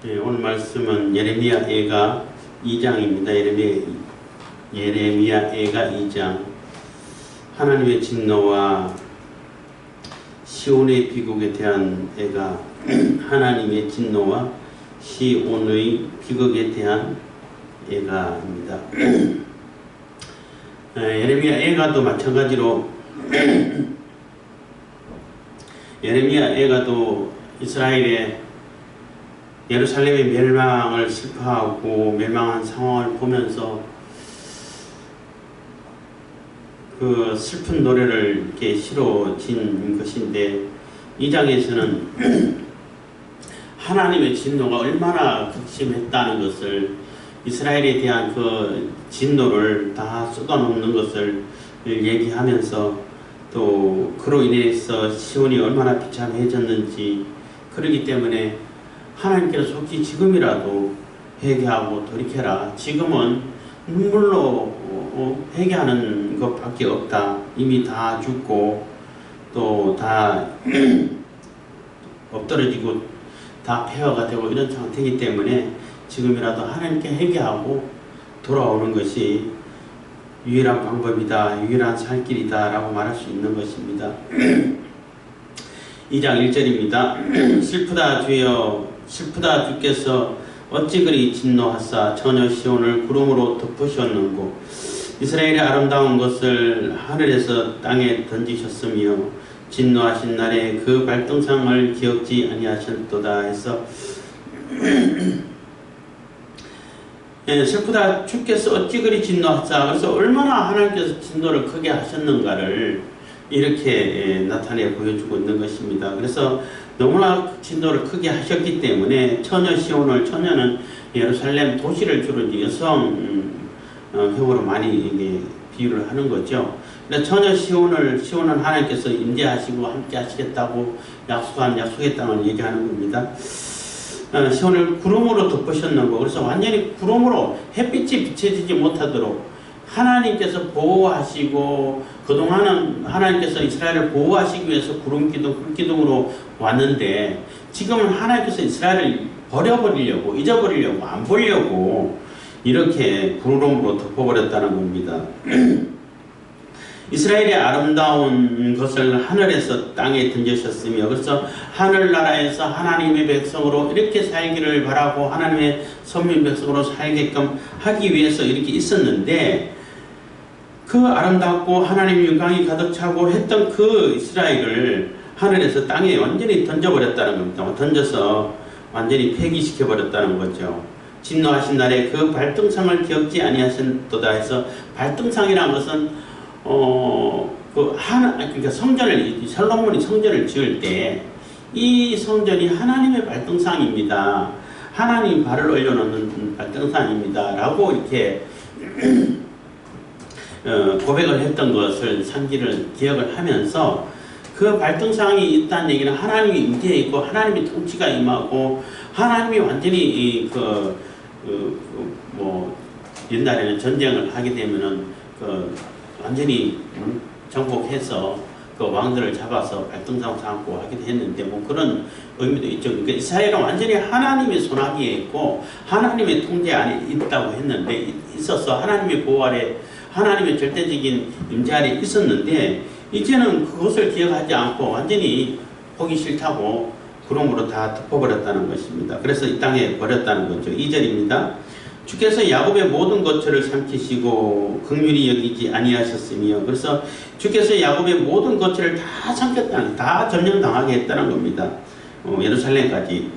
네, 오늘 말씀은 예레미야 애가 2장입니다. 예레미야 애가 2장. 하나님의 진노와 시온의 비극에 대한 애가 하나님의 진노와 시온의 비극에 대한 애가입니다. 예레미야 애가도 마찬가지로 예레미야 애가도 이스라엘의 예루살렘의 멸망을 슬퍼하고 멸망한 상황을 보면서 그 슬픈 노래를 이렇게 실어진 것인데, 이 장에서는 하나님의 진노가 얼마나 극심했다는 것을, 이스라엘에 대한 그 진노를 다 쏟아놓는 것을 얘기하면서, 또 그로 인해서 시온이 얼마나 비참해졌는지, 그러기 때문에 하나님께서 속히 지금이라도 회개하고 돌이켜라. 지금은 눈물로 회개하는 것밖에 없다. 이미 다 죽고 또 다 엎드러지고 다 폐허가 되고 이런 상태이기 때문에 지금이라도 하나님께 회개하고 돌아오는 것이 유일한 방법이다, 유일한 살 길이다 라고 말할 수 있는 것입니다. 2장 1절입니다. 슬프다 주여, 슬프다 주께서 어찌 그리 진노하사 처녀 시온을 구름으로 덮으셨는고, 이스라엘의 아름다운 것을 하늘에서 땅에 던지셨으며 진노하신 날에 그 발등상을 기억지 아니하셨도다 해서 슬프다 주께서 어찌 그리 진노하사, 그래서 얼마나 하나님께서 진노를 크게 하셨는가를 이렇게 나타내 보여주고 있는 것입니다. 그래서 너무나 진노를 크게 하셨기 때문에 처녀 시온을, 처녀는 예루살렘 도시를 주로 여성형으로 많이 비유를 하는 거죠. 그래서 처녀 시온은 하나님께서 임재하시고 함께 하시겠다고 약속한 약속의 땅을 얘기하는 겁니다. 시온을 구름으로 덮으셨는 거, 그래서 완전히 구름으로 햇빛이 비춰지지 못하도록 하나님께서 보호하시고, 그동안은 하나님께서 이스라엘을 보호하시기 위해서 구름기둥, 불기둥으로 왔는데, 지금은 하나님께서 이스라엘을 버려버리려고, 잊어버리려고, 안 보려고 이렇게 구름으로 덮어버렸다는 겁니다. 이스라엘의 아름다운 것을 하늘에서 땅에 던지셨으며, 그래서 하늘나라에서 하나님의 백성으로 이렇게 살기를 바라고 하나님의 선민 백성으로 살게끔 하기 위해서 이렇게 있었는데, 그 아름답고 하나님의 영광이 가득 차고 했던 그 이스라엘을 하늘에서 땅에 완전히 던져버렸다는 겁니다. 던져서 완전히 폐기시켜버렸다는 거죠. 진노하신 날에 그 발등상을 기억지 아니하셨도다 해서, 발등상이라는 것은 그러니까 솔로몬이 성전을 지을 때 이 성전이 하나님의 발등상입니다. 하나님 발을 올려놓는 발등상입니다. 라고 이렇게 고백을 했던 것을 상기를 기억을 하면서, 그 발등상이 있다는 얘기는 하나님이 임재해 있고 하나님의 통치가 임하고 하나님이 완전히 옛날에는 전쟁을 하게 되면은 완전히 정복해서 그 왕들을 잡아서 발등상 삼고 하기도 했는데, 그런 의미도 있죠. 그러니까 이스라엘은 완전히 하나님의 손아귀에 있고 하나님의 통제 안에 있다고 했는데, 있어서 하나님의 보호 아래, 하나님의 절대적인 임재 아래 있었는데, 이제는 그것을 기억하지 않고 완전히 보기 싫다고 구름으로 다 덮어버렸다는 것입니다. 그래서 이 땅에 버렸다는 거죠. 2절입니다. 주께서 야곱의 모든 거처를 삼키시고 긍휼히 여기지 아니하셨으며, 그래서 주께서 야곱의 모든 거처를 다 삼켰다는, 다 점령당하게 했다는 겁니다. 예루살렘까지.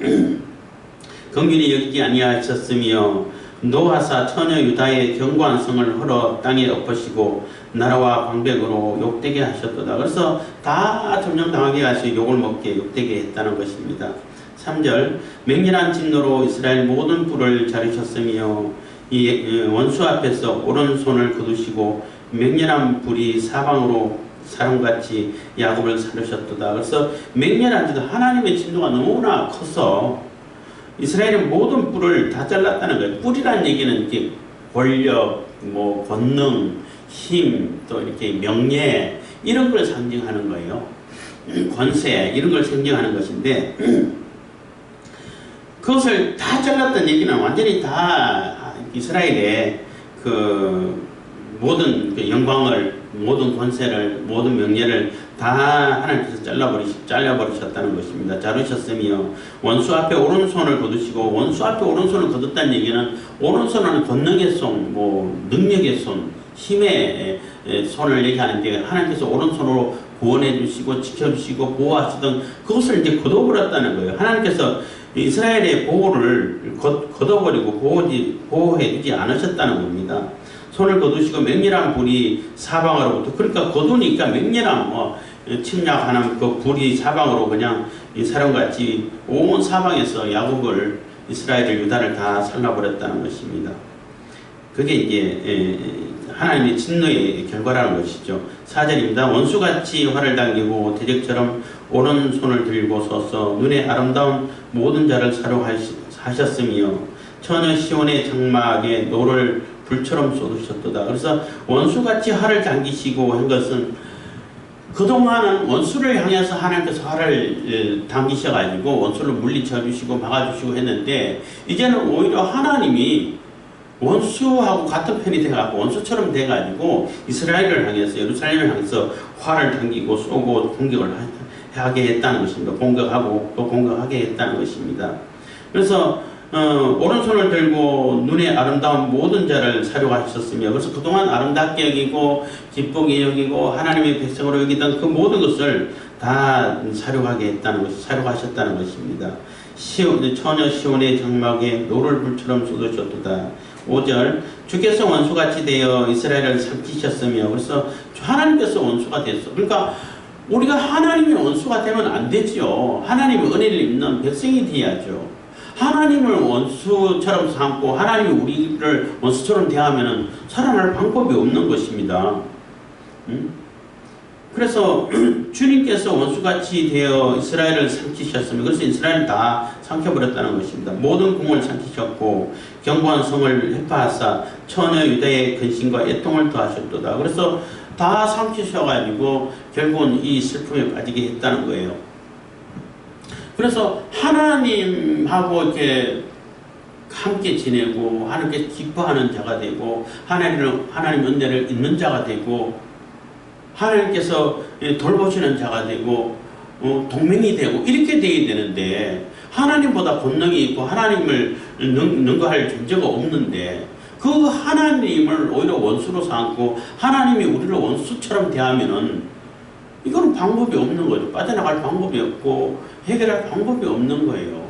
긍휼히 여기지 아니하셨으며 노하사 처녀 유다의 견고한 성을 헐어 땅에 엎으시고 나라와 방백으로 욕되게 하셨도다. 그래서 다 점령당하게 하시고 욕을 먹게, 욕되게 했다는 것입니다. 3절, 맹렬한 진노로 이스라엘 모든 뿔을 자르셨으며 이 원수 앞에서 오른손을 거두시고 맹렬한 불이 사방으로 사람같이 야곱을 사르셨도다. 그래서 맹렬한 진노, 하나님의 진노가 너무나 커서 이스라엘의 모든 뿔을 다 잘랐다는 거예요. 뿔이라는 얘기는 이렇게 권력, 권능, 힘, 또 이렇게 명예, 이런 걸 상징하는 거예요. 권세, 이런 걸 상징하는 것인데, 그것을 다 잘랐다는 얘기는 완전히 다 이스라엘의 그 모든 그 영광을, 모든 권세를, 모든 명예를 다 하나님께서 잘라버리셨다는 것입니다. 자르셨으며 원수 앞에 오른손을 거두시고, 원수 앞에 오른손을 거뒀다는 얘기는 오른손은 권능의 손, 뭐 능력의 손, 힘의 손을 얘기하는데, 하나님께서 오른손으로 구원해 주시고 지켜주시고 보호하시던 그것을 이제 거둬버렸다는 거예요. 하나님께서 이스라엘의 보호를 거둬버리고 보호해 주지 않으셨다는 겁니다. 손을 거두시고 맹렬한 불이 사방으로부터, 그러니까 거두니까 맹렬한 침략하는 그 불이 사방으로 그냥 사람같이 온 사방에서 야곱을, 이스라엘을, 유다를 다 살라버렸다는 것입니다. 그게 이제 하나님의 진노의 결과라는 것이죠. 4절입니다. 원수같이 활을 당기고 대적처럼 오른손을 들고 서서 눈에 아름다운 모든 자를 사료하셨으며 처녀 시온의 장막에 노를 불처럼 쏟으셨도다. 그래서 원수같이 활을 당기시고 한 것은, 그동안은 원수를 향해서 하나님께서 활을 당기셔가지고 원수를 물리쳐 주시고 막아주시고 했는데, 이제는 오히려 하나님이 원수하고 같은 편이 돼가지고 원수처럼 돼가지고 이스라엘을 향해서, 예루살렘을 향해서 활을 당기고 쏘고 공격을 하게 했다는 것입니다. 공격하고 또 공격하게 했다는 것입니다. 그래서 오른손을 들고 눈에 아름다운 모든 자를 사료하셨으며, 그래서 그동안 아름답게 여기고 기쁘게 여기고 하나님의 백성으로 여기던 그 모든 것을 다 사료하셨다는 것입니다. 처녀 시온의 장막에 노를 불처럼 쏟으셨도다. 5절, 주께서 원수같이 되어 이스라엘을 삼키셨으며, 그래서 하나님께서 원수가 됐어. 그러니까 우리가 하나님의 원수가 되면 안 되죠. 하나님의 은혜를 입는 백성이 되어야죠. 하나님을 원수처럼 삼고 하나님이 우리를 원수처럼 대하면 살아날 방법이 없는 것입니다. 그래서 주님께서 원수같이 되어 이스라엘을 삼키셨으며, 그래서 이스라엘을 다 삼켜버렸다는 것입니다. 모든 궁을 삼키셨고 견고한 성을 회파하사 처녀 유다의 근심과 애통을 더하셨도다. 그래서 다 삼키셔가지고 결국은 이 슬픔에 빠지게 했다는 거예요. 그래서 하나님하고 이렇게 함께 지내고 하나님께 기뻐하는 자가 되고 하나님 은혜를 잊는 자가 되고 하나님께서 돌보시는 자가 되고 동맹이 되고 이렇게 되어야 되는데, 하나님보다 권능이 있고 하나님을 능가할 존재가 없는데 그 하나님을 오히려 원수로 삼고 하나님이 우리를 원수처럼 대하면은 이거는 방법이 없는 거죠. 빠져나갈 방법이 없고 해결할 방법이 없는 거예요.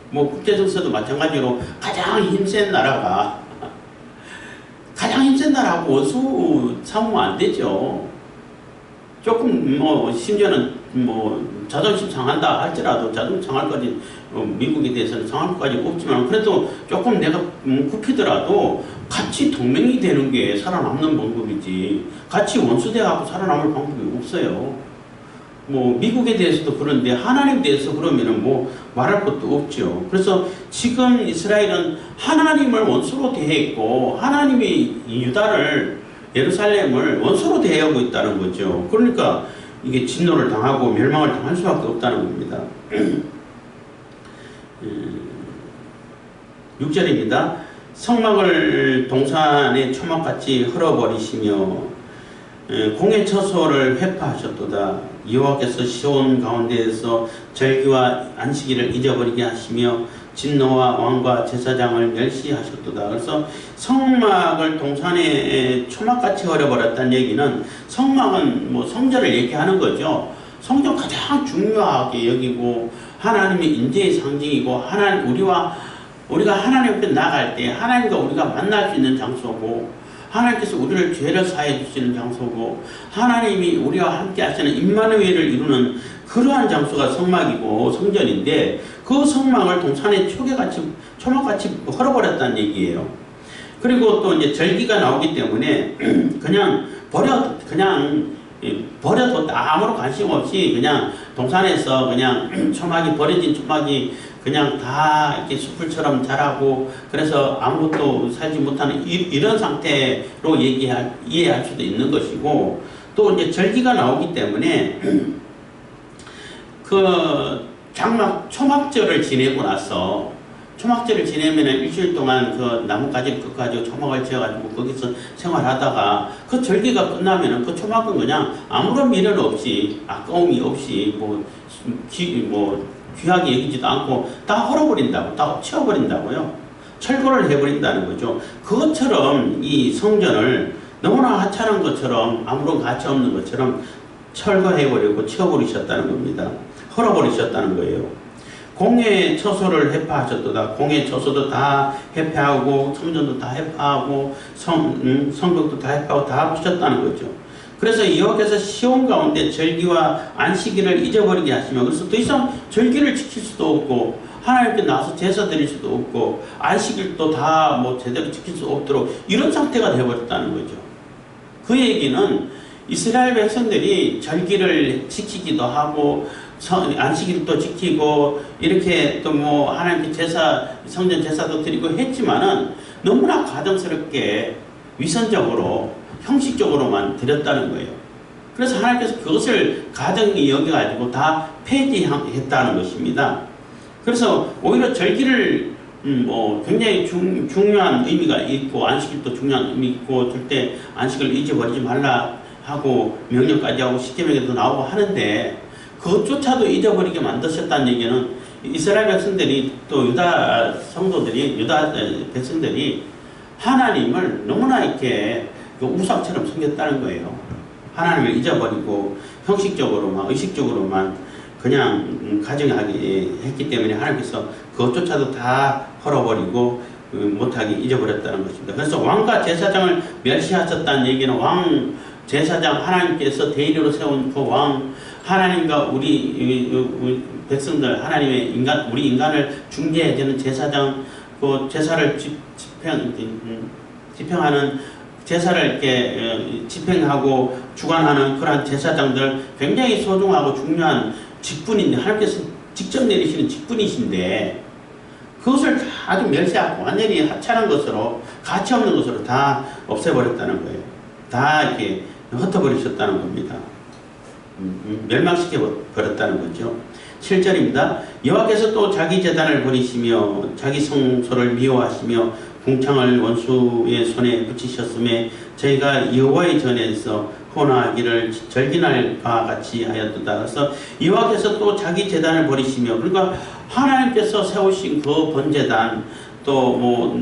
뭐 국제정세도 마찬가지로 가장 힘센 나라가 가장 힘센 나라하고 원수 삼으면 안 되죠. 조금 뭐 심지어는 뭐 자존심 상한다 할지라도, 자존심 상할까지 미국에 대해서는 상할 것까지 없지만 그래도 조금 내가 굽히더라도 같이 동맹이 되는 게 살아남는 방법이지, 같이 원수돼갖고 살아남을 방법이 없어요. 뭐 미국에 대해서도 그런데 하나님에 대해서 그러면은 뭐 말할 것도 없죠. 그래서 지금 이스라엘은 하나님을 원수로 대했고 하나님이 유다를, 예루살렘을 원수로 대하고 있다는 거죠. 그러니까 이게 진노를 당하고 멸망을 당할 수밖에 없다는 겁니다. 6절입니다. 성막을 동산의 초막같이 헐어버리시며 공의 처소를 회파하셨도다. 여호와께서 시온 가운데에서 절기와 안식일을 잊어버리게 하시며 진노와 왕과 제사장을 멸시하셨도다. 그래서 성막을 동산의 초막같이 헐어버렸다는 얘기는, 성막은 뭐 성전을 얘기하는 거죠. 성전 가장 중요하게 여기고 하나님의 인재의 상징이고 우리가 하나님 앞에 나갈 때 하나님과 우리가 만날 수 있는 장소고, 하나님께서 우리를 죄를 사해 주시는 장소고, 하나님이 우리와 함께 하시는 임마누엘을 이루는 그러한 장소가 성막이고 성전인데, 그 성막을 동산의 초막같이 헐어버렸다는 얘기예요. 그리고 또 이제 절기가 나오기 때문에 그냥 버려도 아무런 관심 없이 그냥 동산에서 그냥 버려진 초막이 그냥 다 이렇게 숲을처럼 자라고, 그래서 아무것도 살지 못하는 이런 상태로 이해할 수도 있는 것이고, 또 이제 절기가 나오기 때문에 그 초막절을 지내고 나서 초막절을 지내면은 일주일 동안 그 나뭇가지를 꺾어가지고 초막을 지어가지고 거기서 생활하다가 그 절기가 끝나면은 그 초막은 그냥 아무런 미련 없이 아까움이 없이 귀하게 여기지도 않고 다 헐어버린다고, 다 치워버린다고요. 철거를 해버린다는 거죠. 그것처럼 이 성전을 너무나 하찮은 것처럼 아무런 가치 없는 것처럼 철거해버리고 치워버리셨다는 겁니다. 헐어버리셨다는 거예요. 공예 처소를 해파하셨도다. 공예 처소도 다 해파하고 성전도 다 해파하고 성벽도 다 해파하고 다 부셨다는 거죠. 그래서 여호와께서 시온 가운데 절기와 안식일을 잊어버리게 하시며 그래서 더 이상 절기를 지킬 수도 없고 하나님께 나와서 제사 드릴 수도 없고 안식일도 다 제대로 지킬 수 없도록 이런 상태가 되어버렸다는 거죠. 그 얘기는 이스라엘 백성들이 절기를 지키기도 하고 안식일도 지키고 이렇게 또 하나님께 성전 제사도 드리고 했지만은 너무나 가정스럽게 위선적으로 형식적으로만 드렸다는 거예요. 그래서 하나님께서 그것을 가정이 여겨가지고 다 폐지했다는 것입니다. 그래서 오히려 절기를 굉장히 중요한 의미가 있고 안식일도 중요한 의미 있고 절대 안식을 잊어버리지 말라 하고 명령까지 하고 십계명에도 나오고 하는데 그것조차도 잊어버리게 만드셨다는 얘기는 이스라엘 백성들이 또 유다 백성들이 하나님을 너무나 이렇게 우상처럼 섬겼다는 거예요. 하나님을 잊어버리고 형식적으로만 의식적으로만 그냥 가정하게 했기 때문에 하나님께서 그것조차도 다 헐어버리고 못하게 잊어버렸다는 것입니다. 그래서 왕과 제사장을 멸시하셨다는 얘기는 왕 제사장 하나님께서 대리로 세운 그 왕 하나님과 우리 백성들 하나님의 우리 인간을 중재해주는 제사장 그 제사를 집행하는 제사를 이렇게 집행하고 주관하는 그러한 제사장들 굉장히 소중하고 중요한 직분인데 하나님께서 직접 내리시는 직분이신데 그것을 다 아주 멸시하고 완전히 하찮은 것으로 가치 없는 것으로 다 없애버렸다는 거예요. 다 이렇게 흩어버리셨다는 겁니다. 멸망시켜 버렸다는 거죠. 7절입니다. 여호와께서 또 자기 제단을 버리시며 자기 성소를 미워하시며 궁창을 원수의 손에 붙이셨음에 저희가 여호와의 전에서 혼화하기를 절기날과 같이 하였도다. 그래서 여호와께서 또 자기 제단을 버리시며 그러니까 하나님께서 세우신 그 번제단 또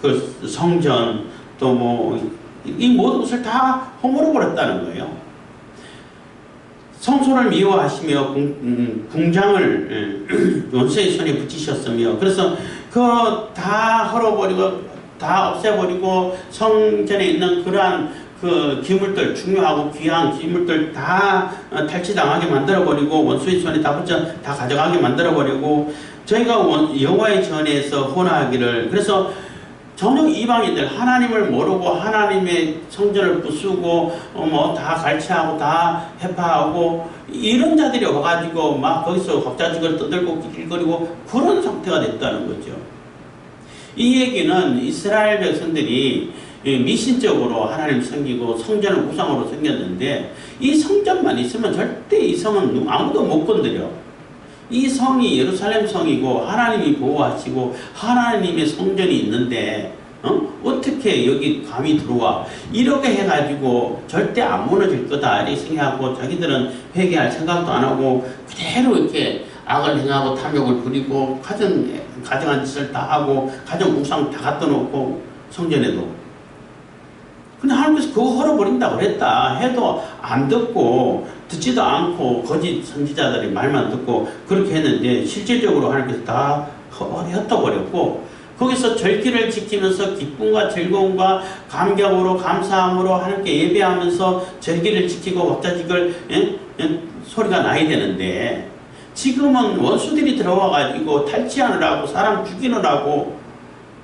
그 성전 또 이 모든 것을 다 허물어 버렸다는 거예요. 성소를 미워하시며 궁장을 원수의 손에 붙이셨으며 그래서 그거 다 헐어버리고 다 없애버리고 성전에 있는 그러한 그 기물들 중요하고 귀한 기물들 다 탈취당하게 만들어버리고 원수의 손에 다 가져가게 만들어버리고 저희가 여호와의 전에서 혼화하기를 그래서 전혀 이방인들 하나님을 모르고 하나님의 성전을 부수고 다 갈취하고 다 해파하고 이런 자들이 와가지고 막 거기서 곽자지껄 떠들고 길거리고 그런 상태가 됐다는 거죠. 이 얘기는 이스라엘 백성들이 미신적으로 하나님 섬기고 성전을 우상으로 섬겼는데 이 성전만 있으면 절대 이 성은 아무도 못 건드려. 이 성이 예루살렘 성이고 하나님이 보호하시고 하나님의 성전이 있는데 어떻게 여기 감히 들어와 이렇게 해가지고 절대 안 무너질 거다 이렇게 생각하고 자기들은 회개할 생각도 안 하고 그대로 이렇게 악을 행하고 탐욕을 부리고 가정한 짓을 다 하고 가정 우상 다 갖다 놓고 성전에도 근데 하나님께서 그거 헐어버린다고 그랬다 해도 안 듣고 듣지도 않고 거짓 선지자들이 말만 듣고 그렇게 했는데 실질적으로 하나님께서 다 흩어버렸고 거기서 절기를 지키면서 기쁨과 즐거움과 감격으로 감사함으로 하나님께 예배하면서 절기를 지키고 왁자지껄 소리가 나야 되는데 지금은 원수들이 들어와가지고 탈취하느라고 사람 죽이느라고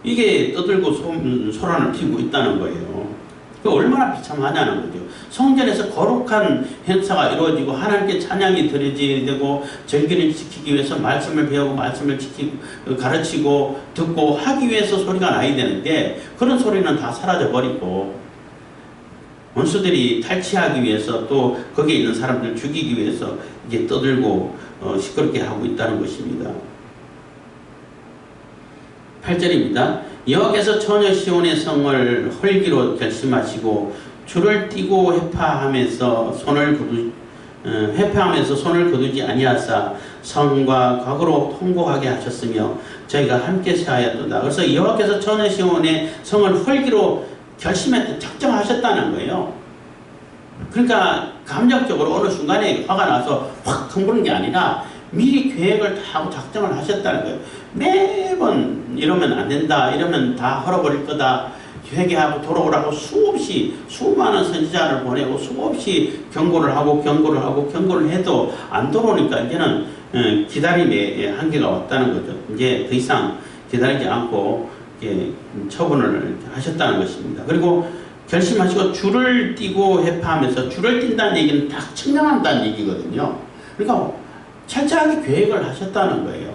이게 떠들고 소란을 피우고 있다는 거예요. 얼마나 비참하냐는 거죠. 성전에서 거룩한 행사가 이루어지고 하나님께 찬양이 드려져야 되고 절기를 지키기 위해서 말씀을 배우고 말씀을 가르치고 듣고 하기 위해서 소리가 나야 되는데 그런 소리는 다 사라져버리고 원수들이 탈취하기 위해서 또 거기에 있는 사람들 죽이기 위해서 이제 떠들고 시끄럽게 하고 있다는 것입니다. 8절입니다. 여호와께서 처녀 시온의 성을 헐기로 결심하시고 줄을 띠고 회파하면서 손을 거두지 아니하사 성과 과거로 통곡하게 하셨으며 저희가 함께 세하였도다. 그래서 여호와께서 처녀 시온의 성을 헐기로 결심했다, 작정하셨다는 거예요. 그러니까 감정적으로 어느 순간에 화가 나서 확 흥부는 게 아니라 미리 계획을 다 하고 작정을 하셨다는 거예요. 매번 이러면 안 된다, 이러면 다 헐어버릴 거다, 회개하고 돌아오라고 수없이 수많은 선지자를 보내고 수없이 경고를 하고 해도 안 돌아오니까 이제는 기다림의 한계가 왔다는 거죠. 이제 더 이상 기다리지 않고 처분을 하셨다는 것입니다. 그리고 결심하시고 줄을 띠고 회파하면서, 줄을 띈다는 얘기는 딱 측량한다는 얘기거든요. 그러니까 철저하게 계획을 하셨다는 거예요.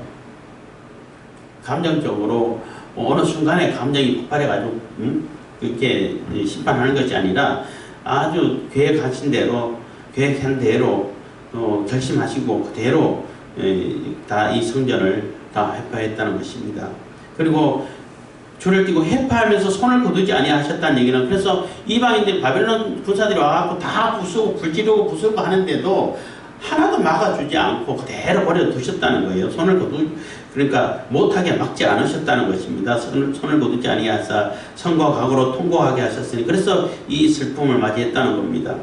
감정적으로 어느 순간에 감정이 폭발해가지고 그렇게 심판하는 것이 아니라 아주 계획하신 대로, 계획한 대로 결심하시고 그대로 다 이 성전을 다 회파했다는 것입니다. 그리고 줄을 띠고 회파하면서 손을 거두지 아니하셨다는 얘기는, 그래서 이방인들 바벨론 군사들이 와갖고 다 부수고 불지르고 부수고 하는데도 하나도 막아주지 않고 그대로 버려두셨다는 거예요. 그러니까 못하게 막지 않으셨다는 것입니다. 손을 거두지 아니하사 성과 과거로 통곡하게 하셨으니, 그래서 이 슬픔을 맞이했다는 겁니다.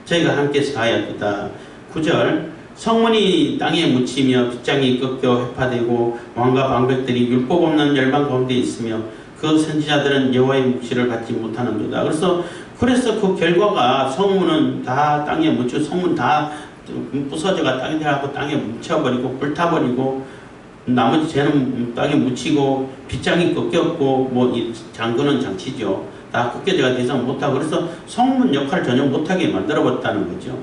저희가 함께 사하였다. 9절, 성문이 땅에 묻히며 빗장이 꺾여 회파되고 왕과 방백들이 율법 없는 열방 가운데 있으며 그 선지자들은 여호와의 묵시를 받지 못하는도다. 그래서 그 결과가 성문은 다 땅에 묻혀, 성문 다 부서져가 땅에 들어가고 땅에 묻혀버리고 불타버리고, 나머지 쟤는 땅에 묻히고 빗장이 꺾였고, 뭐 이 장군은 장치죠, 다 꺾여져가 더 이상 못하고, 그래서 성문 역할을 전혀 못하게 만들어버렸다는 거죠.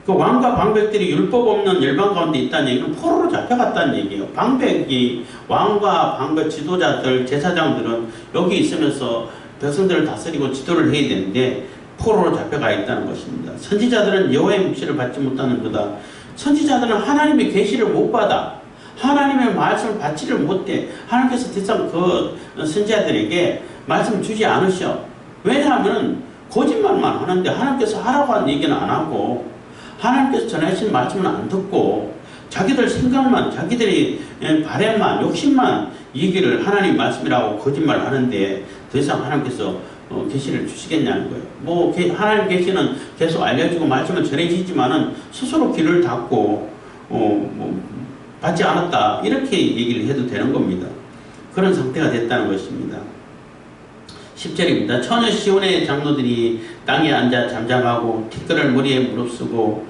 그 왕과 방백들이 율법 없는 열방 가운데 있다는 얘기는 포로로 잡혀갔다는 얘기예요. 방백이, 왕과 방백 지도자들, 제사장들은 여기 있으면서 백성들을 다스리고 지도를 해야 되는데 포로로 잡혀가 있다는 것입니다. 선지자들은 여호와의 묵시를 받지 못하는 거다. 선지자들은 하나님의 계시를 못 받아. 하나님의 말씀을 받지를 못해. 하나님께서 더 이상 그 선지자들에게 말씀을 주지 않으셔. 왜냐하면 거짓말만 하는데 하나님께서 하라고 한 얘기는 안 하고, 하나님께서 전하신 말씀은 안 듣고, 자기들 생각만, 자기들이 바램만, 욕심만 얘기를 하나님 말씀이라고 거짓말 하는데 더 이상 하나님께서 계시를 주시겠냐는 거예요. 뭐 하나님 계시는 계속 알려주고 말씀을 전해지지만은 스스로 귀를 닫고 받지 않았다, 이렇게 얘기를 해도 되는 겁니다. 그런 상태가 됐다는 것입니다. 10절입니다. 처녀 시온의 장로들이 땅에 앉아 잠잠하고 티끌을 머리에 무릅쓰고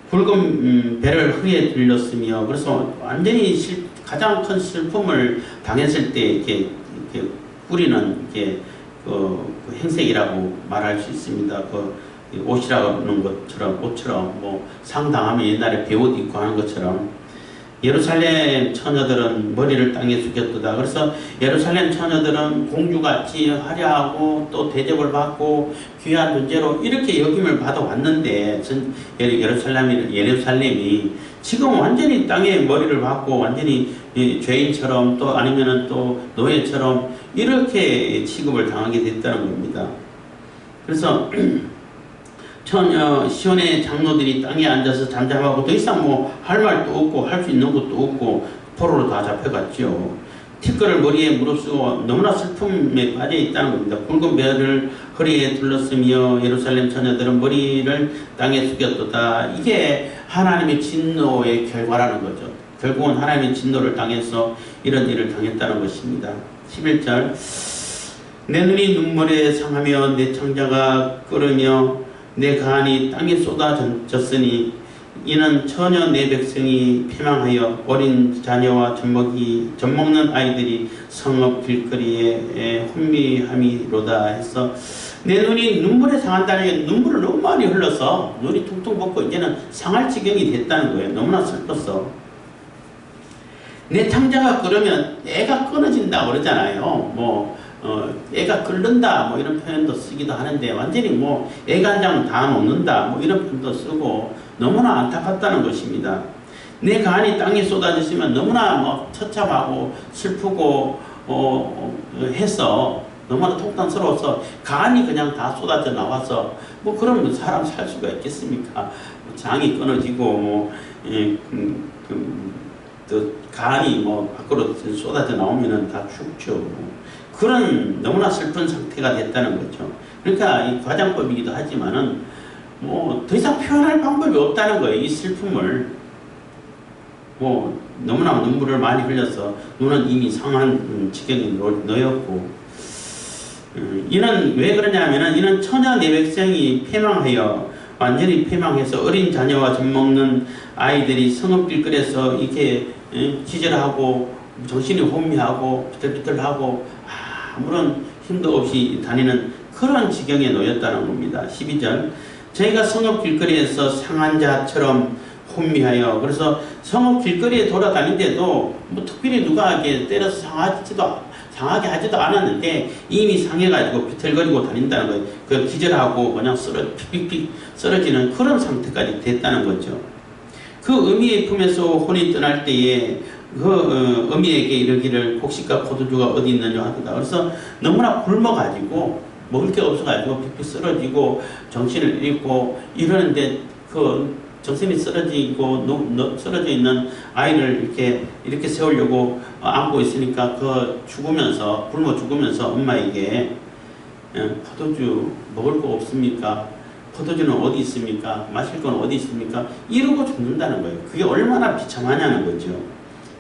붉은 배를 허리에 들렸으며, 그래서 완전히 가장 큰 슬픔을 당했을 때 이렇게 뿌리는 그 행색이라고 말할 수 있습니다. 그 옷이라는 것처럼, 옷처럼 뭐 상당하면 옛날에 배옷 입고 하는 것처럼 예루살렘 처녀들은 머리를 땅에 숙였도다. 그래서 예루살렘 처녀들은 공주같이 화려하고 또 대접을 받고 귀한 존재로 이렇게 여김을 받아왔는데, 예루살렘이 지금 완전히 땅에 머리를 박고 완전히 죄인처럼, 또 아니면은 또 노예처럼 이렇게 취급을 당하게 됐다는 겁니다. 그래서 처녀 시온의 장로들이 땅에 앉아서 잠잠하고 더 이상 뭐 할 말도 없고 할 수 있는 것도 없고 포로로 다 잡혀갔죠. 티끌을 머리에 무릅쓰고 너무나 슬픔에 빠져 있다는 겁니다. 붉은 배를 허리에 둘렀으며 예루살렘 처녀들은 머리를 땅에 숙였도다. 이게 하나님의 진노의 결과라는 거죠. 결국은 하나님의 진노를 당해서 이런 일을 당했다는 것입니다. 11절, 내 눈이 눈물에 상하며 내 창자가 끓으며 내 가안이 땅에 쏟아졌으니 이는 처녀 내 백성이 패망하여 어린 자녀와 젖먹는 아이들이 성읍 길거리에 혼미함이로다 해서, 내 눈이 눈물에 상한다는 게 눈물을 너무 많이 흘러서 눈이 퉁퉁 붓고 이제는 상할 지경이 됐다는 거예요. 너무나 슬펐어. 내 창자가 끓으면 애가 끊어진다고 그러잖아요. 뭐 애가 끓는다 뭐 이런 표현도 쓰기도 하는데 완전히 뭐 애가 한 장 다 녹는다 뭐 이런 표현도 쓰고 너무나 안타깝다는 것입니다. 내 간이 땅에 쏟아졌으면 너무나 뭐 처참하고 슬프고 해서 너무나 통탄스러워서 간이 그냥 다 쏟아져 나와서 뭐 그러면 사람 살 수가 있겠습니까? 장이 끊어지고 또 간이 뭐 밖으로 쏟아져 나오면은 다 죽죠. 그런 너무나 슬픈 상태가 됐다는 거죠. 그러니까 이 과장법이기도 하지만은 뭐 더 이상 표현할 방법이 없다는 거예요. 이 슬픔을 뭐 너무나 눈물을 많이 흘려서 눈은 이미 상한 지경에 놓였고 이는 왜 그러냐면은 이는 처녀 내 백성이 패망하여 완전히 패망해서 어린 자녀와 젖 먹는 아이들이 성읍길거리에서 이렇게 기절하고 정신이 혼미하고 비틀비틀하고 아무런 힘도 없이 다니는 그런 지경에 놓였다는 겁니다. 12절 저희가 성읍 길거리에서 상한 자처럼 혼미하여 그래서 성읍 길거리에 돌아다니는데도 뭐 특별히 누가 이렇게 때려서 상하게 하지도 않았는데 이미 상해가지고 비틀거리고 다닌다는 거예요. 그 기절하고 그냥 픽픽 쓰러지는 그런 상태까지 됐다는 거죠. 그 어미의 품에서 혼이 떠날 때에 그 어미에게 이르기를 곡식과 포도주가 어디 있느냐 하더라. 그래서 너무나 굶어가지고 먹을 게 없어가지고 픽픽 쓰러지고 정신을 잃고 이러는데 그 정신이 쓰러지고 쓰러져 있는 아이를 이렇게 세우려고 안고 있으니까 그 죽으면서 굶어 죽으면서 엄마에게 포도주 먹을 거 없습니까? 포도주는 어디 있습니까? 마실 건 어디 있습니까? 이러고 죽는다는 거예요. 그게 얼마나 비참하냐는 거죠.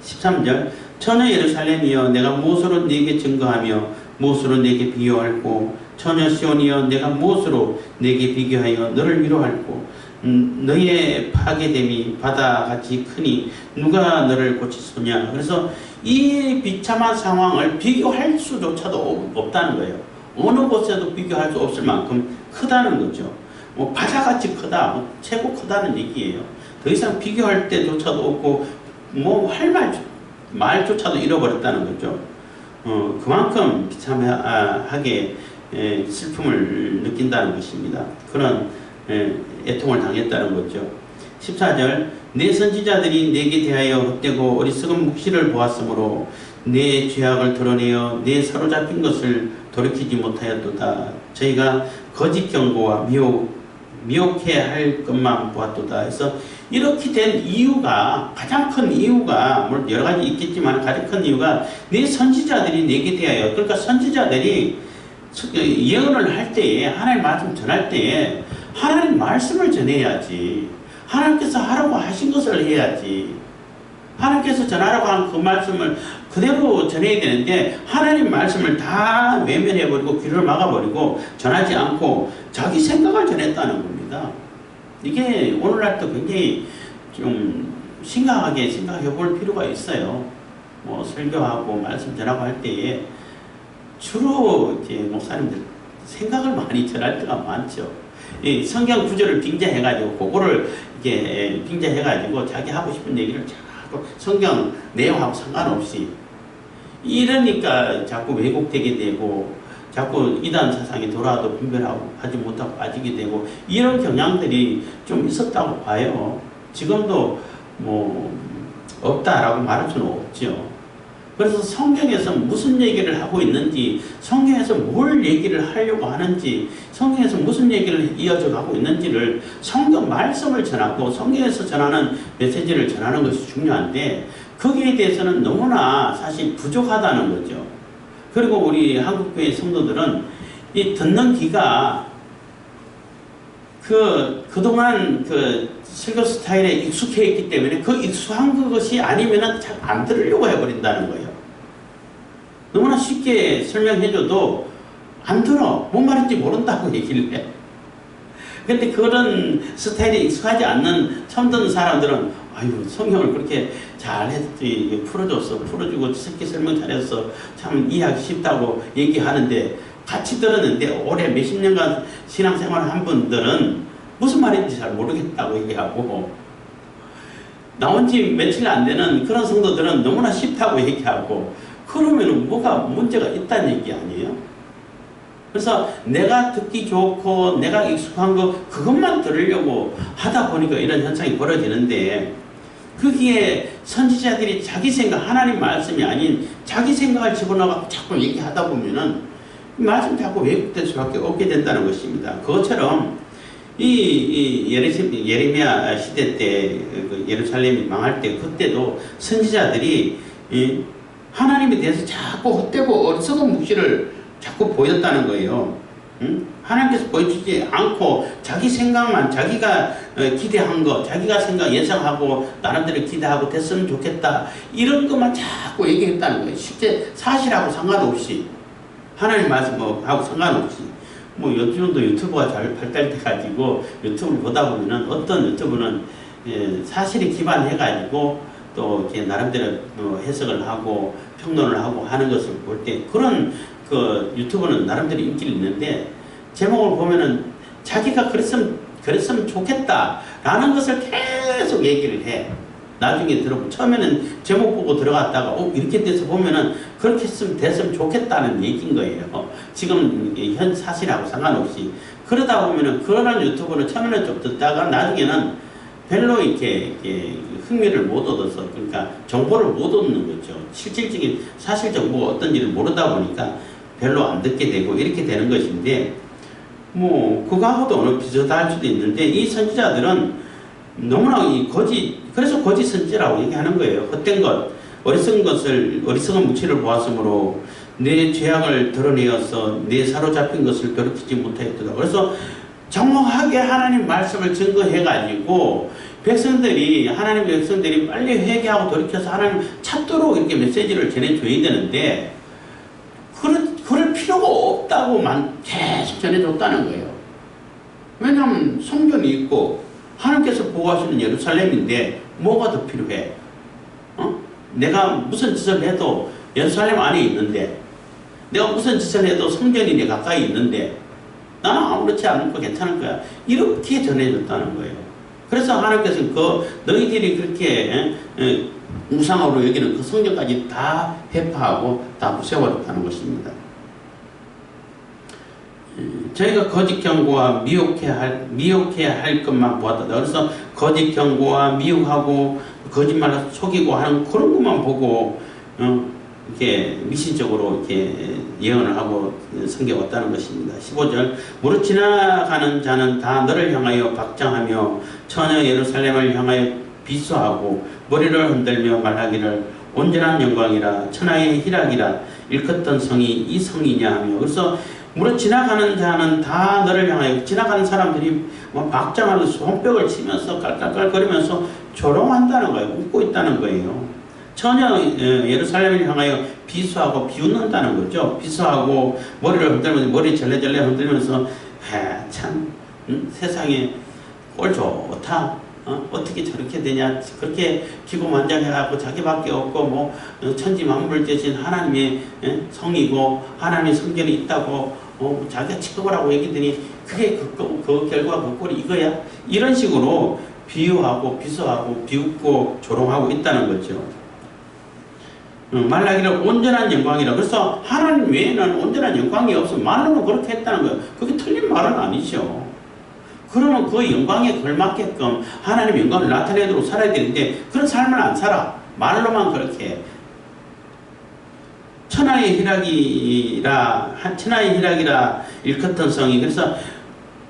13절 처녀 예루살렘이여 내가 무엇으로 네게 증거하며 무엇으로 네게 비교할꼬 처녀 시온이여 내가 무엇으로 네게 비교하여 너를 위로할꼬 너의 파괴됨이 바다같이 크니 누가 너를 고치소냐. 그래서 이 비참한 상황을 비교할 수조차도 없다는 거예요. 어느 곳에도 비교할 수 없을 만큼 크다는 거죠. 뭐 바다같이 크다, 최고 크다는 얘기예요. 더 이상 비교할 때조차도 없고 뭐 할 말조차도 잃어버렸다는 거죠. 그만큼 비참하게 슬픔을 느낀다는 것입니다. 그런 애통을 당했다는 거죠. 14절 내 선지자들이 내게 대하여 헛되고 어리석은 묵시를 보았으므로 내 죄악을 드러내어 내 사로잡힌 것을 돌이키지 못하였도다. 저희가 거짓 경고와 미혹해 할 것만 보았도다. 그래서 이렇게 된 이유가 가장 큰 이유가 물론 여러 가지 있겠지만 가장 큰 이유가 내 선지자들이 내게 대하여 그러니까 선지자들이 예언을 할 때에 하나님 말씀 전할 때에 하나님 말씀을 전해야지. 하나님께서 하라고 하신 것을 해야지. 하나님께서 전하라고 한 그 말씀을 그대로 전해야 되는데 하나님 말씀을 다 외면해버리고 귀를 막아버리고 전하지 않고 자기 생각을 전했다는 겁니다. 이게 오늘날도 굉장히 좀 심각하게 생각해 볼 필요가 있어요. 뭐 설교하고 말씀 전하고 할 때에 주로 이제 목사님들 생각을 많이 전할 때가 많죠. 이 성경 구절을 빙자해가지고 그거를 이렇게 빙자해가지고 자기 하고 싶은 얘기를 자꾸 성경 내용하고 상관없이 이러니까 자꾸 왜곡되게 되고 자꾸 이단 사상이 돌아와도 분별하고 하지 못하고 빠지게 되고 이런 경향들이 좀 있었다고 봐요. 지금도 뭐 없다라고 말할 수는 없죠. 그래서 성경에서 무슨 얘기를 하고 있는지, 성경에서 뭘 얘기를 하려고 하는지, 성경에서 무슨 얘기를 이어져 가고 있는지를 성경 말씀을 전하고 성경에서 전하는 메시지를 전하는 것이 중요한데 거기에 대해서는 너무나 사실 부족하다는 거죠. 그리고 우리 한국교회 성도들은 이 듣는 귀가 그동안 설교 스타일에 익숙해 있기 때문에 그 익숙한 것이 아니면은 잘 안 들으려고 해버린다는 거예요. 너무나 쉽게 설명해줘도 안 들어. 뭔 말인지 모른다고 얘기를 해. 근데 그런 스타일에 익숙하지 않는 처음 듣는 사람들은 아유 성경을 그렇게 잘했지 풀어주고 쉽게 설명 잘해서 참 이해하기 쉽다고 얘기하는데 같이 들었는데 올해 몇십 년간 신앙생활을 한 분들은 무슨 말인지 잘 모르겠다고 얘기하고 나온 지 며칠 안 되는 그런 성도들은 너무나 쉽다고 얘기하고 그러면 뭐가 문제가 있다는 얘기 아니에요? 그래서 내가 듣기 좋고 내가 익숙한 거 그것만 들으려고 하다 보니까 이런 현상이 벌어지는데, 거기에 선지자들이 자기 생각, 하나님 말씀이 아닌 자기 생각을 집어넣어서 자꾸 얘기하다 보면은 말씀 자꾸 왜곡될 수밖에 없게 된다는 것입니다. 그것처럼 이 예레미야 시대 때 예루살렘이 망할 때, 그때도 선지자들이 하나님에 대해서 자꾸 헛되고 어리석은 묵시를 자꾸 보였다는 거예요. 하나님께서 보여주지 않고 자기 생각만, 자기가 기대한 거, 자기가 예상하고 나름대로 기대하고 됐으면 좋겠다, 이런 것만 자꾸 얘기했다는 거예요. 실제 사실하고 상관없이, 하나님 말씀하고 상관없이. 뭐 요즘도 유튜브가 잘 발달돼가지고 유튜브를 보다 보면은 어떤 유튜브는 사실에 기반해가지고 또 이렇게 나름대로 해석을 하고 평론을 하고 하는 것을 볼 때, 그런 그 유튜브는 나름대로 인기를 있는데, 제목을 보면은 자기가 그랬으면 좋겠다라는 것을 계속 얘기를 해. 나중에 들어보면, 처음에는 제목 보고 들어갔다가 이렇게 돼서 보면은 그렇게 됐으면 좋겠다는 얘기인 거예요. 지금 현 사실하고 상관없이. 그러다 보면은 그런 유튜브는 처음에는 좀 듣다가 나중에는 별로 이렇게 흥미를 못 얻어서, 그러니까 정보를 못 얻는 거죠. 실질적인 사실 정보가 어떤지를 모르다 보니까 별로 안 듣게 되고 이렇게 되는 것인데, 뭐 그거하고도 어느 비슷할 수도 있는데, 이 선지자들은 너무나 그래서 거짓 선지자라고 얘기하는 거예요. 헛된 것, 어리석은 묵시를 보았으므로 내 죄악을 드러내어서 내 사로잡힌 것을 돌이키지 못하였다. 그래서 정확하게 하나님 말씀을 증거해가지고 하나님 백성들이 빨리 회개하고 돌이켜서 하나님 찾도록 이렇게 메시지를 전해줘야 되는데, 그럴 필요가 없다고만 계속 전해줬다는 거예요. 왜냐하면 성전이 있고 하나님께서 보호하시는 예루살렘인데 뭐가 더 필요해? 내가 무슨 짓을 해도 예루살렘 안에 있는데, 내가 무슨 짓을 해도 성전이 내 가까이 있는데 나는 아무렇지 않고 괜찮을 거야, 이렇게 전해줬다는 거예요. 그래서 하나님께서 너희들이 그렇게 우상으로 여기는 그 성전까지 다 회파하고 다 부숴버렸다는 것입니다. 저희가 거짓 경고와 미혹해야 할 것만 보았다. 그래서 거짓 경고와 미혹하고 거짓말을 속이고 하는 그런 것만 보고 이렇게 미신적으로 이렇게 예언을 하고 섬겨왔다는 것입니다. 15절, 무릇 지나가는 자는 다 너를 향하여 박장하며 처녀 예루살렘을 향하여 비수하고 머리를 흔들며 말하기를 온전한 영광이라, 천하의 희락이라, 일컫던 성이 이 성이냐 하며. 그래서 무릇 지나가는 자는 다 너를 향하여, 지나가는 사람들이 뭐 박장하고 손뼉을 치면서 깔깔깔거리면서 조롱한다는 거예요. 웃고 있다는 거예요. 전혀 예루살렘을 향하여 비수하고 비웃는다는 거죠. 비수하고 머리를 흔들면서, 머리 절레절레 흔들면서 참 세상에 꼴 좋다. 어떻게 저렇게 되냐. 그렇게 기고만장해갖고 자기밖에 없고 뭐 천지만물을 지으신 하나님의 성이고 하나님의 성전이 있다고 자기가 취급을 하고 얘기더니 그게 그 결과 그 꼴이 이거야? 이런 식으로 비유하고 비수하고 비웃고 조롱하고 있다는 거죠. 말라기를 온전한 영광이라. 그래서 하나님 외에는 온전한 영광이 없어. 말로는 그렇게 했다는 거예요. 그게 틀린 말은 아니죠. 그러면 그 영광에 걸맞게끔 하나님의 영광을 나타내도록 살아야 되는데 그런 삶을 안 살아. 말로만 그렇게. 천하의 희락이라 일컫던 성이. 그래서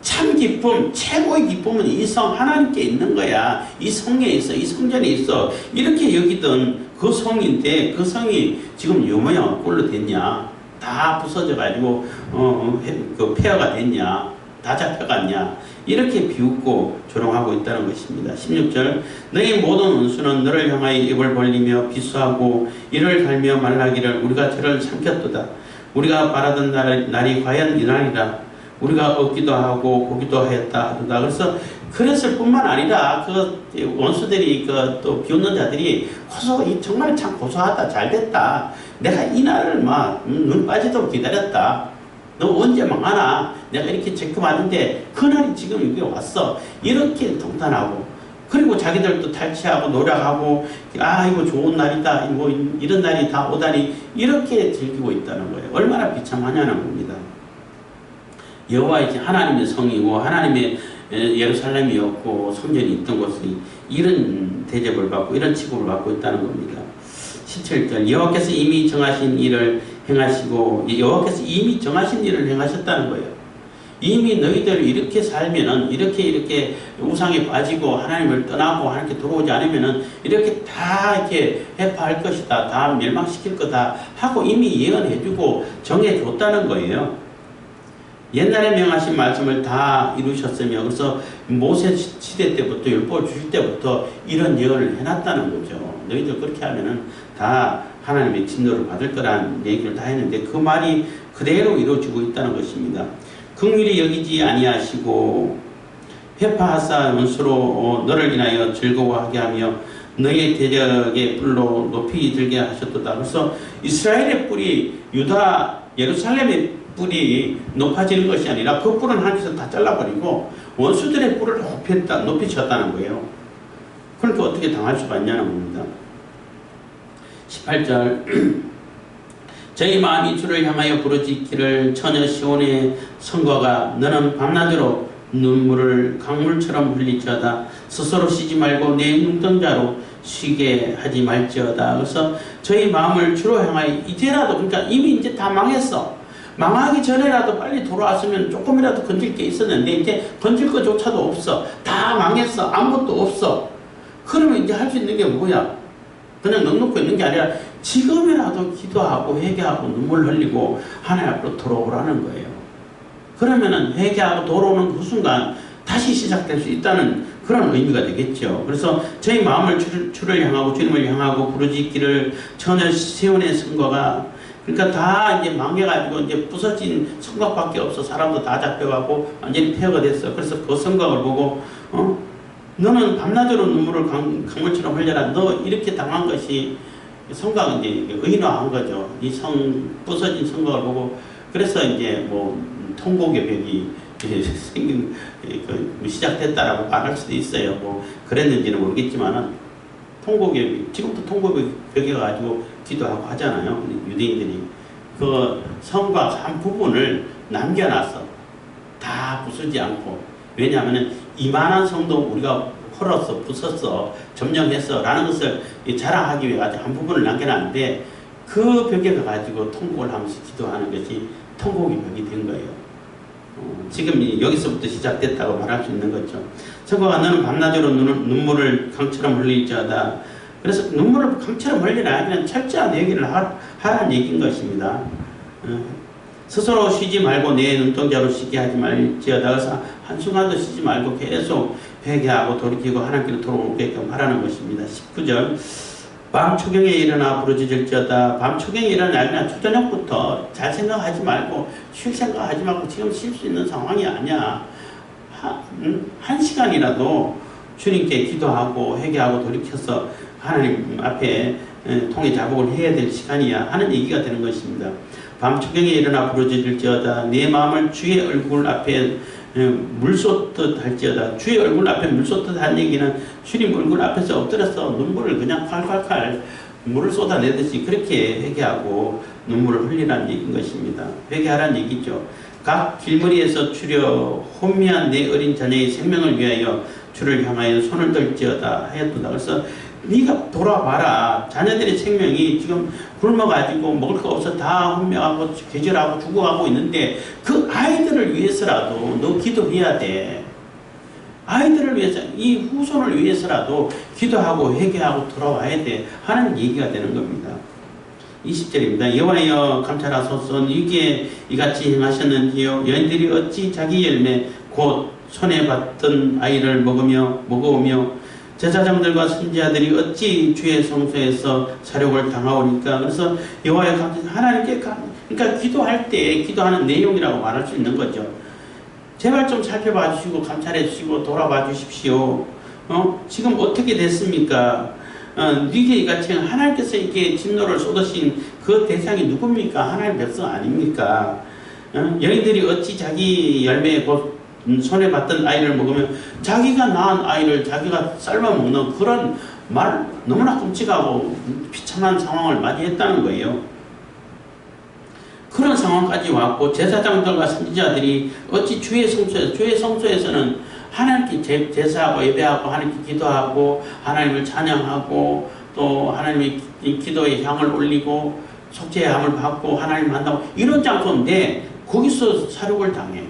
참 기쁨, 최고의 기쁨은 이 성 하나님께 있는 거야. 이 성에 있어, 이 성전에 있어. 이렇게 여기던 그 성인데 그 성이 지금 요 모양 꼴로 됐냐? 다 부서져 가지고 그 폐허가 됐냐? 다 잡혀갔냐? 이렇게 비웃고 조롱하고 있다는 것입니다. 16절, 너희 모든 원수는 너를 향하여 입을 벌리며 비수하고 이를 갈며 말하기를 우리가 저를 삼켰도다. 우리가 바라던 날이 과연 이날이라. 우리가 얻기도 하고 보기도 하였다 하도다. 그래서 그랬을 뿐만 아니라 그 원수들이 또 비웃는 자들이 정말 참 고소하다, 잘됐다. 내가 이 날을 막 눈 빠지도록 기다렸다. 너 언제 망하나? 내가 이렇게 체크받는데 그날이 지금 여기 왔어. 이렇게 동탄하고 그리고 자기들도 탈취하고 노력하고 이거 좋은 날이다, 뭐 이런 날이 다 오다니 이렇게 즐기고 있다는 거예요. 얼마나 비참하냐는 겁니다. 여호와 이제 하나님의 성이고 하나님의 예루살렘이었고 성전이 있던 곳이 이런 대접을 받고 이런 취급을 받고 있다는 겁니다. 17절 여호와께서 이미 정하신 일을 행하시고 여호와께서 이미 정하신 일을 행하셨다는 거예요. 이미 너희들 이렇게 살면은 이렇게 우상에 빠지고 하나님을 떠나고 하나님께 돌아오지 않으면은 이렇게 다 이렇게 해파할 것이다, 다 멸망시킬 거다 하고 이미 예언해주고 정해줬다는 거예요. 옛날에 명하신 말씀을 다 이루셨으며 그래서 모세 시대 때부터 율법을 주실 때부터 이런 예언을 해놨다는 거죠. 너희들 그렇게 하면은 다 하나님의 진노를 받을 거란 얘기를 다 했는데 그 말이 그대로 이루어지고 있다는 것입니다. 긍휼히 여기지 아니하시고 회파하사 원수로 너를 인하여 즐거워하게 하며 너의 대적의 뿔로 높이 들게 하셨도다. 그래서 이스라엘의 뿔이 유다 예루살렘의 뿔이 높아지는 것이 아니라 그 뿔은 하나님께서 다 잘라버리고 원수들의 뿔을 높이 쳤다는 거예요. 그러니까 어떻게 당할 수가 있냐는 겁니다. 18절 저희 마음이 주를 향하여 부르짖기를 처녀 시온의 성과가 너는 밤낮으로 눈물을 강물처럼 흘리지어다. 스스로 쉬지 말고 내 눈동자로 쉬게 하지 말지어다. 그래서 저희 마음을 주로 향하여 이제라도, 그러니까 이미 이제 다 망했어. 망하기 전에라도 빨리 돌아왔으면 조금이라도 건질 게 있었는데 이제 건질 것조차도 없어. 다 망했어. 아무것도 없어. 그러면 이제 할 수 있는 게 뭐야? 그냥 넉넉히 있는 게 아니라 지금이라도 기도하고 회개하고 눈물 흘리고 하나님 앞으로 돌아오라는 거예요. 그러면은 회개하고 돌아오는 그 순간 다시 시작될 수 있다는 그런 의미가 되겠죠. 그래서 저희 마음을 주를 향하고 주님을 향하고 부르짖기를 처녀 시온의 성과가 그러니까 다 이제 망해가지고 이제 부서진 성곽밖에 없어. 사람도 다 잡혀가고 완전히 폐허가 됐어. 그래서 그 성곽을 보고 너는 밤낮으로 눈물을 강물처럼 흘려라. 너 이렇게 당한 것이 성곽은 이제 의인화한 거죠. 이 부서진 성곽을 보고 그래서 이제 뭐 통곡의 벽이 생긴 시작됐다라고 말할 수도 있어요. 뭐 그랬는지는 모르겠지만은 통곡의 지금도 통곡의 벽에 가지고 기도하고 하잖아요. 유대인들이 그 성곽 한 부분을 남겨놨어. 다 부수지 않고. 왜냐하면 이만한 성도 우리가 헐었어, 부쉈어, 점령했어 라는 것을 자랑하기 위해 한 부분을 남겨놨는데 그 벽에 가지고 통곡을 하면서 기도하는 것이 통곡의 벽이 된 거예요. 지금 여기서부터 시작됐다고 말할 수 있는 거죠. 성곽아 너는 밤낮으로 눈물을 강처럼 흘릴지어다. 그래서 눈물을 강처럼 흘리라. 그냥 철저한 얘기를 하라는 얘기인 것입니다. 스스로 쉬지 말고 내 눈동자로 쉬게 하지 말지어다. 그래서 한순간도 쉬지 말고 계속 회개하고 돌이키고 하나님께로 돌아오게끔 하라는 것입니다. 19절 밤 초경에 일어나 부르짖을지어다. 밤 초경에 일어나 그냥 초저녁부터 잘 생각하지 말고 쉴 생각하지 말고 지금 쉴 수 있는 상황이 아니야. 한 시간이라도 주님께 기도하고 회개하고 돌이켜서 하나님 앞에 통해 자복을 해야 될 시간이야 하는 얘기가 되는 것입니다. 밤 초경에 일어나 부르짖을지어다. 내 마음을 주의 얼굴 앞에 물 쏟듯 할지어다. 주의 얼굴 앞에 물 쏟듯 한 얘기는 주님 얼굴 앞에서 엎드려서 눈물을 그냥 콸콸콸 물을 쏟아내듯이 그렇게 회개하고 눈물을 흘리라는 얘기인 것입니다. 회개하라는 얘기죠. 각 길거리에서 추려 혼미한 내 어린 자녀의 생명을 위하여 주를 향하여 손을 들지어다 하였도다. 그래서 네가 돌아봐라. 자녀들의 생명이 지금 굶어가지고 먹을 거 없어 다 혼명하고 계절하고 죽어가고 있는데 그 아이들을 위해서라도 너 기도해야 돼. 아이들을 위해서 이 후손을 위해서라도 기도하고 회개하고 돌아와야 돼 하는 얘기가 되는 겁니다. 20절입니다. 여호와여 감찰하소서. 이게 이같이 행하셨는지요. 여인들이 어찌 자기 열매 곧 손에 받던 아이를 먹어오며 제사장들과 선지자들이 어찌 주의 성소에서 사욕을 당하오니까. 그래서 여호와의 감찰 하나님께 그러니까 기도할 때 기도하는 내용이라고 말할 수 있는 거죠. 제발 좀 살펴봐 주시고 감찰해 주시고 돌아봐 주십시오. 지금 어떻게 됐습니까? 이게 이같이 하나님께서 이렇게 진노를 쏟으신 그 대상이 누굽니까? 하나님 백성 아닙니까? 여인들이 어찌 자기 열매에 곧 손에 받던 아이를 먹으면 자기가 낳은 아이를 자기가 삶아 먹는 그런 말 너무나 끔찍하고 비참한 상황을 맞이했다는 거예요. 그런 상황까지 왔고 제사장들과 선지자들이 어찌 주의 성소에서는 하나님께 제사하고 예배하고 하나님께 기도하고 하나님을 찬양하고 또 하나님의 기도의 향을 올리고 속죄의 함을 받고 하나님 만나고 이러지 않고인데 거기서 사륙을 당해.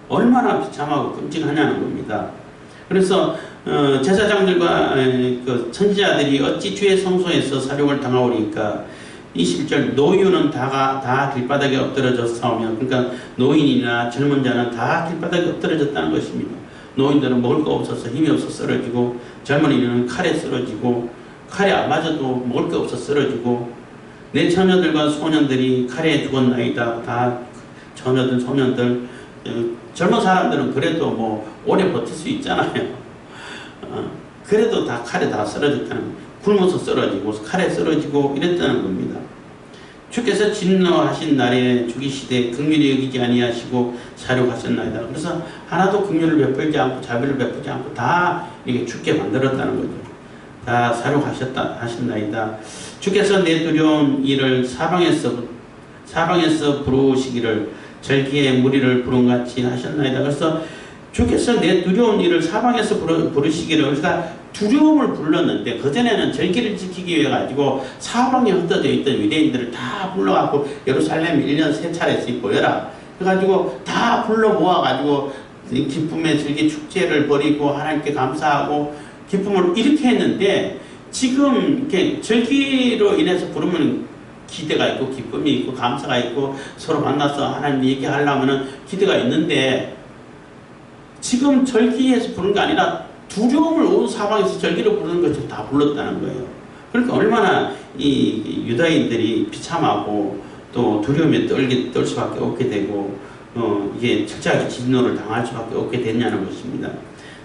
얼마나 비참하고 끔찍하냐는 겁니다. 그래서 제사장들과 그 선지자들이 어찌 주의 성소에서 사륙을 당하오리까 21절 노인은 다 길바닥에 엎드러져 싸우며 그러니까 노인이나 젊은 자는 다 길바닥에 엎드러졌다는 것입니다. 노인들은 먹을 거 없어서 힘이 없어 쓰러지고 젊은이는 칼에 쓰러지고 칼에 안 맞아도 먹을 게 없어 쓰러지고 내 처녀들과 소년들이 칼에 죽었나이다. 다 처녀들 소년들 젊은 사람들은 그래도 뭐 오래 버틸 수 있잖아요. 그래도 다 칼에 다 쓰러졌다는 거예요. 굶어서 쓰러지고 칼에 쓰러지고 이랬다는 겁니다. 주께서 진노하신 날에 죽이시되 긍휼히 여기지 아니하시고 사륙하셨나이다. 그래서 하나도 긍휼을 베풀지 않고 자비를 베풀지 않고 다 이렇게 죽게 만들었다는 거죠. 다 사륙하셨나이다. 주께서 내 두려운 일을 사방에서 부르시기를 절기에 무리를 부름같이 하셨나이다. 그래서 주께서 내 두려운 일을 사방에서 부르시기를 그러니까 두려움을 불렀는데 그전에는 절기를 지키기 위해 가지고 사방에 흩어져 있던 유대인들을 다 불러갖고 예루살렘 1년 3차례씩 모여라. 그래가지고 다 불러 모아가지고 기쁨의 절기 축제를 벌이고 하나님께 감사하고 기쁨을 이렇게 했는데 지금 이렇게 절기로 인해서 부르면 기대가 있고 기쁨이 있고 감사가 있고 서로 만나서 하나님 얘기하려면 기대가 있는데 지금 절기에서 부르는 게 아니라 두려움을 온 사방에서 절기를 부르는 것을 다 불렀다는 거예요. 그러니까 얼마나 이 유다인들이 비참하고 또 두려움에 떨 수밖에 없게 되고 이게 철저하게 진노를 당할 수밖에 없게 됐냐는 것입니다.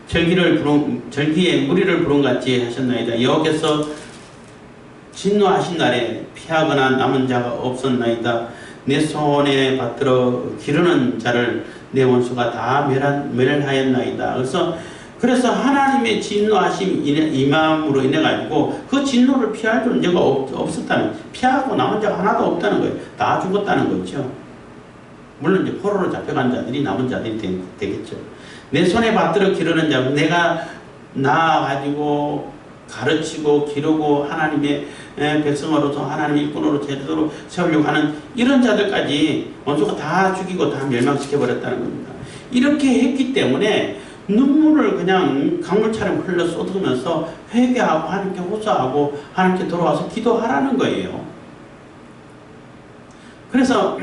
절기에 무리를 부름같이 하셨나이다. 여호와께서 진노하신 날에 피하거나 남은 자가 없었나이다. 내 손에 받들어 기르는 자를 내 원수가 다 멸하였나이다. 그래서 하나님의 진노하심 임함으로 인해 가지고 그 진노를 피할 존재가 없었다는, 피하고 남은 자가 하나도 없다는 거예요. 다 죽었다는 거죠. 물론 이제 포로로 잡혀간 자들이 남은 자들이 되겠죠. 내 손에 받들어 기르는 자, 내가 낳아가지고 가르치고 기르고 하나님의 백성으로서 하나님의 일꾼으로 제대로 세우려고 하는 이런 자들까지 원수가 다 죽이고 다 멸망시켜버렸다는 겁니다. 이렇게 했기 때문에 눈물을 그냥 강물처럼 흘러 쏟으면서 회개하고 하나님께 호소하고 하나님께 돌아와서 기도하라는 거예요. 그래서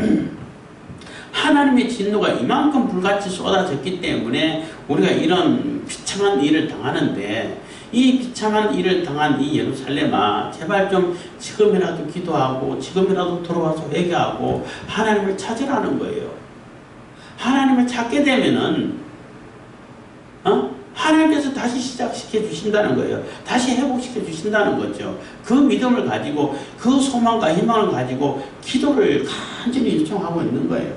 하나님의 진노가 이만큼 불같이 쏟아졌기 때문에 우리가 이런 비참한 일을 당하는데 이 비참한 일을 당한 이 예루살렘아 제발 좀 지금이라도 기도하고 지금이라도 돌아와서 회개하고 하나님을 찾으라는 거예요. 하나님을 찾게 되면은 하나님께서 다시 시작시켜 주신다는 거예요. 다시 회복시켜 주신다는 거죠. 그 믿음을 가지고 그 소망과 희망을 가지고 기도를 간절히 요청하고 있는 거예요.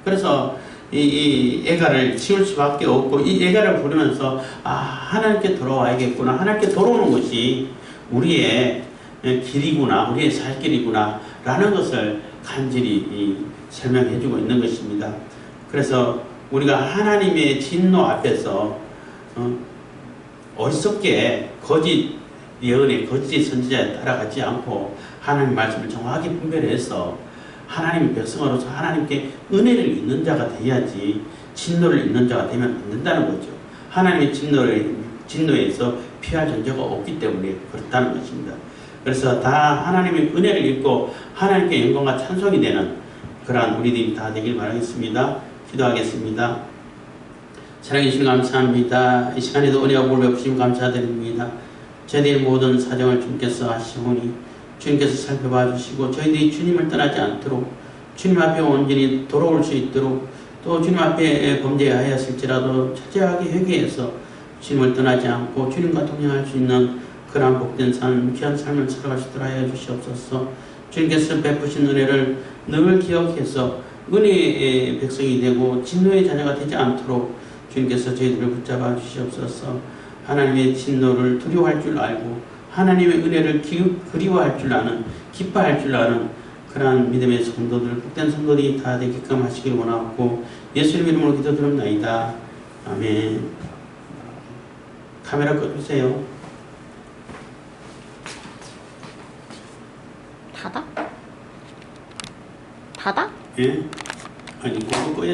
그래서 이 애가를 지울 수밖에 없고 이 애가를 부르면서 하나님께 돌아와야겠구나. 하나님께 돌아오는 것이 우리의 길이구나. 우리의 살 길이구나. 라는 것을 간절히 설명해 주고 있는 것입니다. 그래서 우리가 하나님의 진노 앞에서 어리석게 거짓 예언의 거짓 선지자에 따라가지 않고 하나님 말씀을 정확하게 분별해서 하나님의 백성으로서 하나님께 은혜를 입는 자가 돼야지 진노를 입는 자가 되면 안 된다는 거죠. 하나님의 진노에서 피할 존재가 없기 때문에 그렇다는 것입니다. 그래서 다 하나님의 은혜를 입고 하나님께 영광과 찬송이 되는 그러한 우리들이 다 되길 바라겠습니다. 기도하겠습니다. 사랑해 주시면 감사합니다. 이 시간에도 은혜와 복을 베푸시면 감사드립니다. 저희들의 모든 사정을 주님께서 하시오니 주님께서 살펴봐 주시고 저희들이 주님을 떠나지 않도록 주님 앞에 온전히 돌아올 수 있도록 또 주님 앞에 범죄하였을지라도 철저하게 회개해서 주님을 떠나지 않고 주님과 동행할 수 있는 그러한 복된 삶, 귀한 삶을 살아갈 수 있도록 하여 주시옵소서. 주님께서 베푸신 은혜를 늘 기억해서 은혜의 백성이 되고 진노의 자녀가 되지 않도록 주님께서 저희들을 붙잡아 주시옵소서. 하나님의 진노를 두려워할 줄 알고 하나님의 은혜를 그리워할 줄 아는, 기뻐할 줄 아는 그러한 믿음의 성도들, 복된 성도들이 다 되게끔 하시길 원하고 예수님 이름으로 기도드립나이다. 아멘. 카메라 꺼주세요. 닫아? 예? 아니, 그거 꺼야